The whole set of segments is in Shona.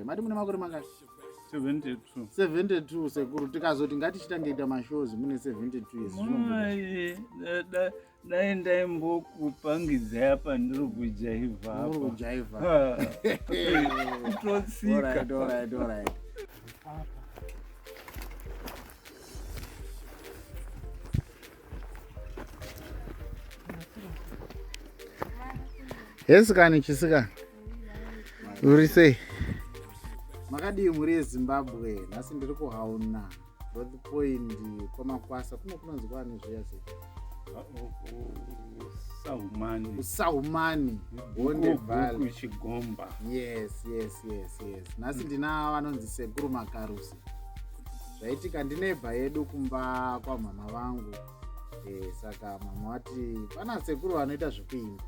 Mati mune makore mangani? 72 sekuru tikazoti ngatichitangaita mashows mune 72 years. Dai ndaimbokupangidzai apa ndiri kujaivha apa. Kujaivha. Kutotsika. All right. Yesikani chisika. Uri sei? Makadii muri Zimbabwe? Nhasi ndiri kuhauna. North Point kwamakwasa kunonzi kwani zviya sei? Usahumani. Honde Valley. Kuchigomba. Yes. Nhasi ndina vanonzi sekuru makarusi. Zvaitika ndinebva yedu kumba kwamama vangu. Saka mama wati pana sekuru vanoita zvekuimba.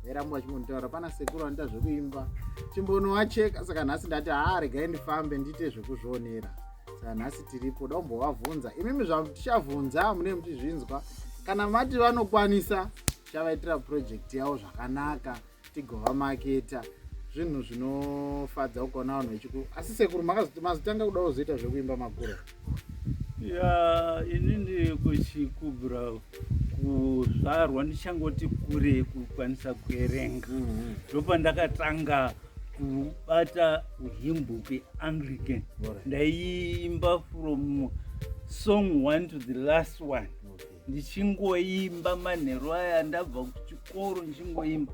Erambo achimutaura pana sekuru anoita zvekuimba. Chimbonowacheka saka nhasi ndati regai ndifambe ndiite zvekuzvionera. Saka nhasi tiripo dombovabvunza. Imimi zvatichavhunza mune muchizvinzwa. Kana mati vanokwanisa chavaitira project yavo zvakanaka tigova maketa. Zvinhu zvinofadza kuona vanhu vechiku. Asi sekuru mazotanga kuda kuzoita zvekuimba makuru. Inini kuchikubra kuzvarwa ndichangoti kure kukwanisa kuerenga. Ndopa ndakatanga kubata hymn Anglican. Ndaiimba from song 1 to the last one. Ndichingoimba manheru aya ndabva kuchikoro ndichingoimba.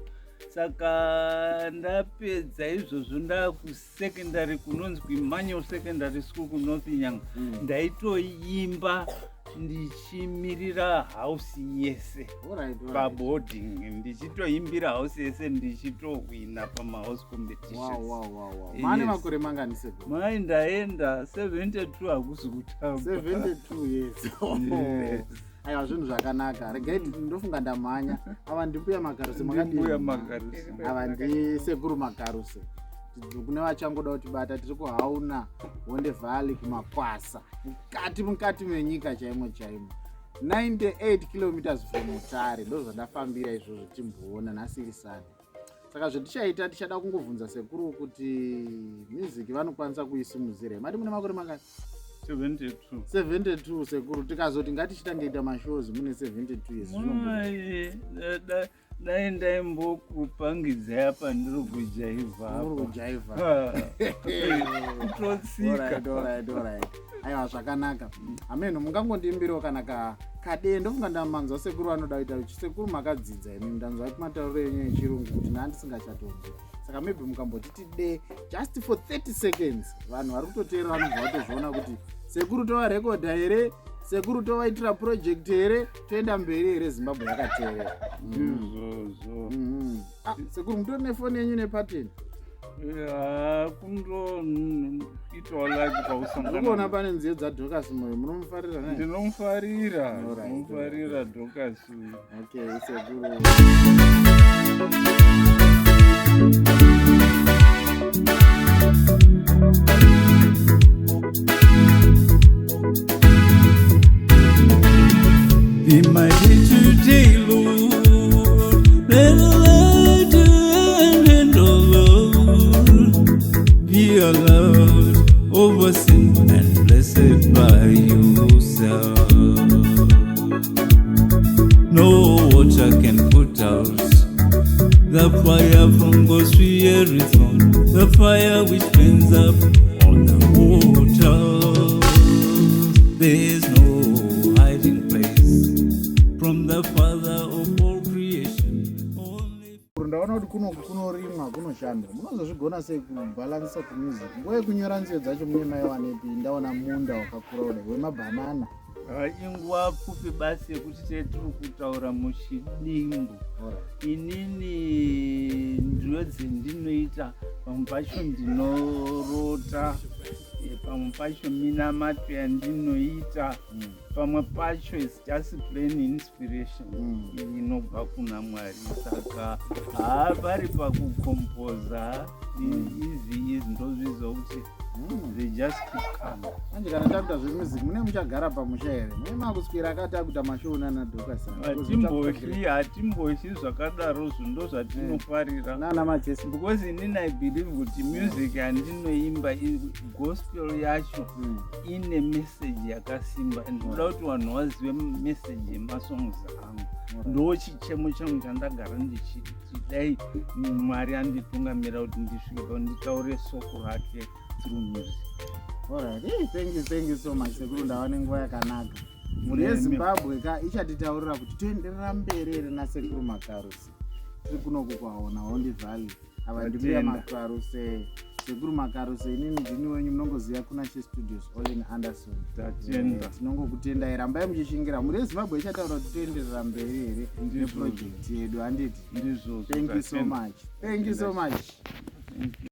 Saka ndapedza izvozvo ndakusekondari kunonzi kuImmanuel Secondary School kuNorth Nyanga. Ndaitoimba ndichimirira house yese paboarding, ndichitoimbira house yese ndichitowina pamahouse competitions. Wow. Mane makore mangani sekuru? Mai ndaenda 72 hakuzi kutamba. 72 years. Aiwa zvinhu zvakanaka. Regai ndofunga ndamhanya. Ava ndimbuya makarusi makadii? Mbuya makarusi. Ava ndisekuru makarusi. Kune vachangoda kutibata tiri kuhauna Honde Valley kumakwasa. Mukati menyika chaimo. 98 kilometers from Utare. Ndozvandafambira izvozvo timboona nhasi Sunday. Saka zvatichaita tichada kungovhunza sekuru kuti music vanokwanisa kuisimudzira. Mati mune makore mangani? 72 sekuru tikazoti ngatichitangaita mashows mune 72 years. Dai ndaimbokupangidzai apa ndiri kujaivha apa. Kutotsika. All right. Aiwa zvakanaka. Ameno mungangondiimbirawo kana kadee ndofunga ndamanzwa sekuru vanoda kuita sekuru makadzidza ini ndanzwa kuti matauro enyu echirungu kuti ndandisingachatonzi. Saka maybe mukambotiti dee just for 30 seconds vanhu vari kutoteera vanobva vatozviona kuti sekuru tova rekodha here, sekuru tovaitira project here, toenda mberi here Zimbabwe yakateerera. Sekuru mutori nefoni yenyu nepateni? Kundoitawo live pausangana. Ndikuona pane nziyo dzaDhokasi moyo munomufarira naye? Ndinomufarira Dhokasi. Okay, sekuru. Be my day today, Lord. Let the light and the Lord be allowed over sin and blessed by yourself. No water can put out the fire from God's fiery throne, the fire which burns up all the water. There is no hiding place from the Father of all creation. Ndaona kuti kunorimwa kunoshandwa. Munozozvigona sei kubalansa kumusic? Nguva yekunyora nziyo dzacho mune mai wanepi? Ndaona munda wakakura kudai wemabhanana. Inguva pfupi basi yekuti tiri kutaura muchidimbu. Inini ndiyo dzendinoita, pamwe pacho ndinorota, pamwe pacho minamato yandinoita, pamwe pacho is just plain inspiration inobva kuna Mwari. Saka pari pakukompoza easy ndozviziva kuti they just keep calm. Manje kana takuta zvemusic mune muchagara pamusha here mune makuswera akatakuta mashona nadhoka hatimboshi zvakadaro ndo zvatinofarira nana majesi because inini I believe kuti music yandinoimba gospel yacho ine message yakasimba ndoda kuti vanhu vazive message yemasongs angu ndo chichemo changu chandagara ndichidai Mwari anditungamira kuti ndisvike panditaure soko rake through music. Alright, hey, thank you so much sekuru ndava nenguva yakanaka. Muri yeZimbabwe ka ichatitaurira kuti toenderera mberi nasekuru Makarusi. Tiri kunoku kwaona Hondi Valley. Ava ndimira Makarusi. Sekuru Makarusi inini ndini wenyu munongoziva Kunashe Studios Olin Anderson. Tatenda. Tinongokutendai rambai muchishingira. Muri yeZimbabwe ichataura kuti toenderera mberi here neproject yedu handiti. Ndizvo. Thank you so much. Thank you so much. Thank you.